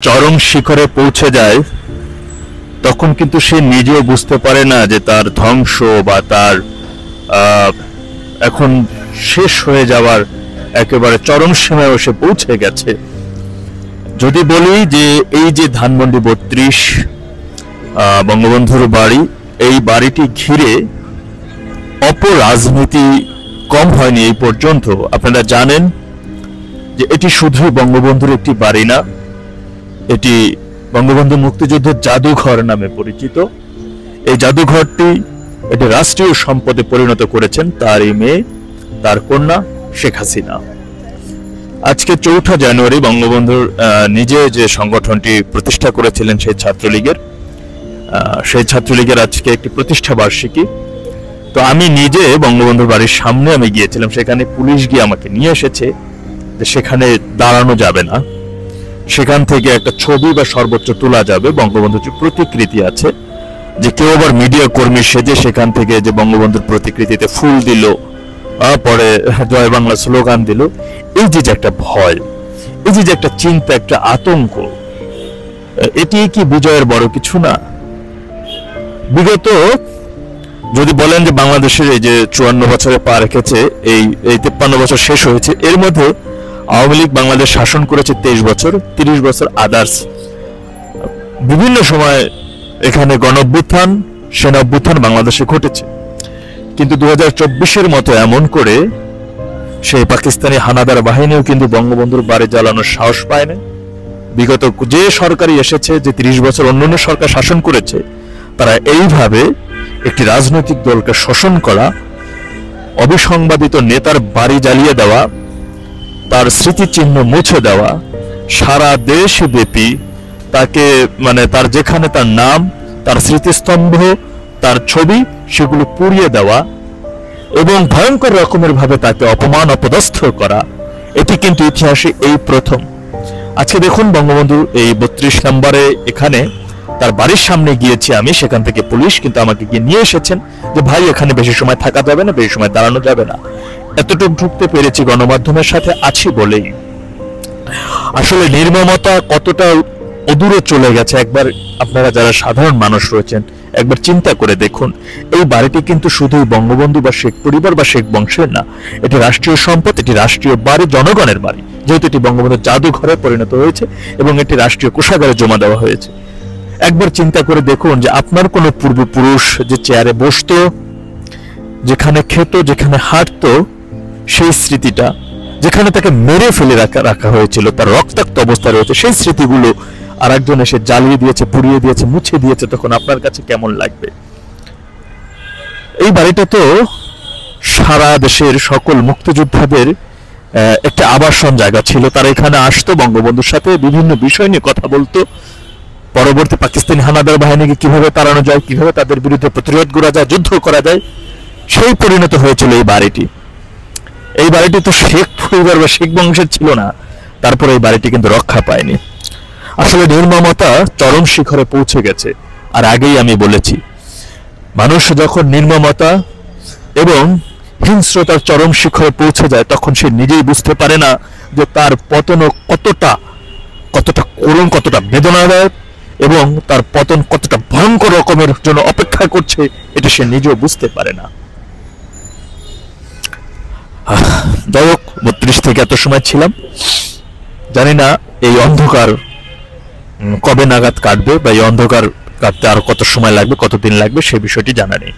চরম শিখরে পৌঁছে যায় তখন কিন্তু সে নিজেও বুঝতে পারে না যে তার ধ্বংস বা তার এখন শেষ হয়ে যাওয়ার একেবারে চরম সীমায় সে পৌঁছে গেছে। যদি বলি যে এই যে ধানমন্ডি ৩২ বঙ্গবন্ধুর বাড়ি, এই বাড়িটি ঘিরে অপরাজনীতি কম হয়নি এই পর্যন্ত। আপনারা জানেন যে এটি শুধু বঙ্গবন্ধুর একটি বাড়ি না, এটি বঙ্গবন্ধু মুক্তিযুদ্ধের জাদুঘর নামে পরিচিত। এই জাদুঘরটি এটি রাষ্ট্রীয় সম্পদে পরিণত করেছেন তারই মেয়ে, তার কন্যা শেখ হাসিনা। আজকে ৪ঠা জানুয়ারি বঙ্গবন্ধুর নিজে যে সংগঠনটি প্রতিষ্ঠা করেছিলেন সেই ছাত্রলীগের আজকে একটি প্রতিষ্ঠা বার্ষিকী। তো আমি নিজে বঙ্গবন্ধুর বাড়ির সামনে আমি গিয়েছিলাম, সেখানে পুলিশ গিয়ে আমাকে নিয়ে এসেছে যে সেখানে দাঁড়ানো যাবে না, সেখান থেকে একটা ছবি বা সর্বোচ্চ তোলা যাবে, বঙ্গবন্ধুর যে প্রতিকৃতি আছে, যে কেউ আবার মিডিয়া কর্মী সেজে সেখান থেকে যে বঙ্গবন্ধুর প্রতিকৃতিতে ফুল দিল, পরে জয় বাংলা স্লোগান দিল। এই যে একটা ভয়, এই যে একটা চিন্তা, একটা আতঙ্ক, এটি কি বিজয়ের বড় কিছু না? বিগত যদি বলেন যে বাংলাদেশের এই যে ৫৪ বছরে পা রেখেছে, এই ৫৩ বছর শেষ হয়েছে, এর মধ্যে আওয়ামী লীগ বাংলাদেশ শাসন করেছে ২৩ বছর, ৩০ বছর আদার্স বিভিন্ন সময় এখানে গণঅভ্যুত্থান, সেনা অভ্যুত্থান বাংলাদেশে ঘটেছে। কিন্তু ২০২৪-এর মতো এমন করে সেই পাকিস্তানি হানাদার বাহিনীও কিন্তু বঙ্গবন্ধুর বাড়ি জ্বালানোর সাহস পায় না। বিগত যে সরকারই এসেছে, যে ৩০ বছর অন্যান্য সরকার শাসন করেছে, তারা এইভাবে একটি রাজনৈতিক দলকে শোষণ করা, অবিসংবাদিত নেতার বাড়ি জ্বালিয়ে দেওয়া, তার স্মৃতিচিহ্ন মুছে দেওয়া, সারা দেশব্যাপী তাকে তার যেখানে তার নাম, তার স্মৃতিস্তম্ভ, তার ছবি, সেগুলো পুড়িয়ে দেওয়া এবং ভয়ঙ্কর রকমের ভাবে তাকে অপমান অপদস্থ করা, এটি কিন্তু ইতিহাসে এই প্রথম। আজকে দেখুন বঙ্গবন্ধু এই ৩২ নম্বরে এখানে তার বাড়ির সামনে গিয়েছি আমি, সেখান থেকে পুলিশ কিন্তু আমাকে গিয়ে নিয়ে এসেছেন যে ভাই এখানে বেশি সময় থাকা যাবে না, বেশি সময় দাঁড়ানো যাবে না। এতটুকু ঢুকতে পেরেছি গণমাধ্যমের সাথে আছি বলেই। আসলে নির্মমতা কতটা অদূরে চলে গেছে একবার আপনারা যারা সাধারণ মানুষ রয়েছেন একবার চিন্তা করে দেখুন। এই বাড়িটি কিন্তু শুধুই বঙ্গবন্ধু বা শেখ পরিবার বা শেখ বংশের না, এটি রাষ্ট্রীয় সম্পদ, এটি রাষ্ট্রীয় বাড়ি, জনগণের বাড়ি, যেহেতু এটি বঙ্গবন্ধুর জাদুঘরে পরিণত হয়েছে এবং এটি রাষ্ট্রীয় কোষাগারে জমা দেওয়া হয়েছে। একবার চিন্তা করে দেখুন যে আপনার কোনো পূর্বপুরুষ যে চেয়ারে বসতো, যেখানে খেত, যেখানে হাঁটতো, সেই স্মৃতিটা, যেখানে তাকে মেরে ফেলে রাখা হয়েছিল, তার রক্তাক্ত অবস্থা রয়েছে, সেই স্মৃতিগুলো আর একজন এসে জ্বালিয়ে দিয়েছে, পুড়িয়ে দিয়েছে, মুছে দিয়েছে, তখন আপনার কাছে কেমন লাগবে? এই বাড়িটা তো সারা দেশের সকল মুক্তিযোদ্ধাদের একটা আবাসন জায়গা ছিল। তারা এখানে আসতো, বঙ্গবন্ধুর সাথে বিভিন্ন বিষয় নিয়ে কথা বলতো, পরবর্তী পাকিস্তানি হানাদার বাহিনীকে কিভাবে তাড়ানো যায়, কিভাবে তাদের বিরুদ্ধে প্রতিরোধ করা যায়, যুদ্ধ করা যায়, সেই পরিণত হয়েছিল এই বাড়িটি। এই বাড়িটি তো শেখ পরিবার বা শেখ বংশের ছিল না, তারপরে এই বাড়িটি কিন্তু রক্ষা পায়নি। আসলে নির্মমতা চরম শিখরে পৌঁছে গেছে। আর আগেই আমি বলেছি, মানুষ যখন নির্মমতা এবং হিংস্রতার চরম শিখরে পৌঁছে যায় তখন সে নিজেই বুঝতে পারে না যে তার পতন কতটা করুণ, কতটা বেদনাদায়ক এবং তার পতন কতটা ভয়ঙ্কর রকমের জন্য অপেক্ষা করছে, এটা সে নিজেও বুঝতে পারে না। যাই হোক, ৩২ থেকে এত সময় ছিলাম, জানি না এই অন্ধকার কবে নাগাদ কাটবে বা এই অন্ধকার কাটতে আর কত সময় লাগবে, কতদিন লাগবে, সে বিষয়টি জানা নেই।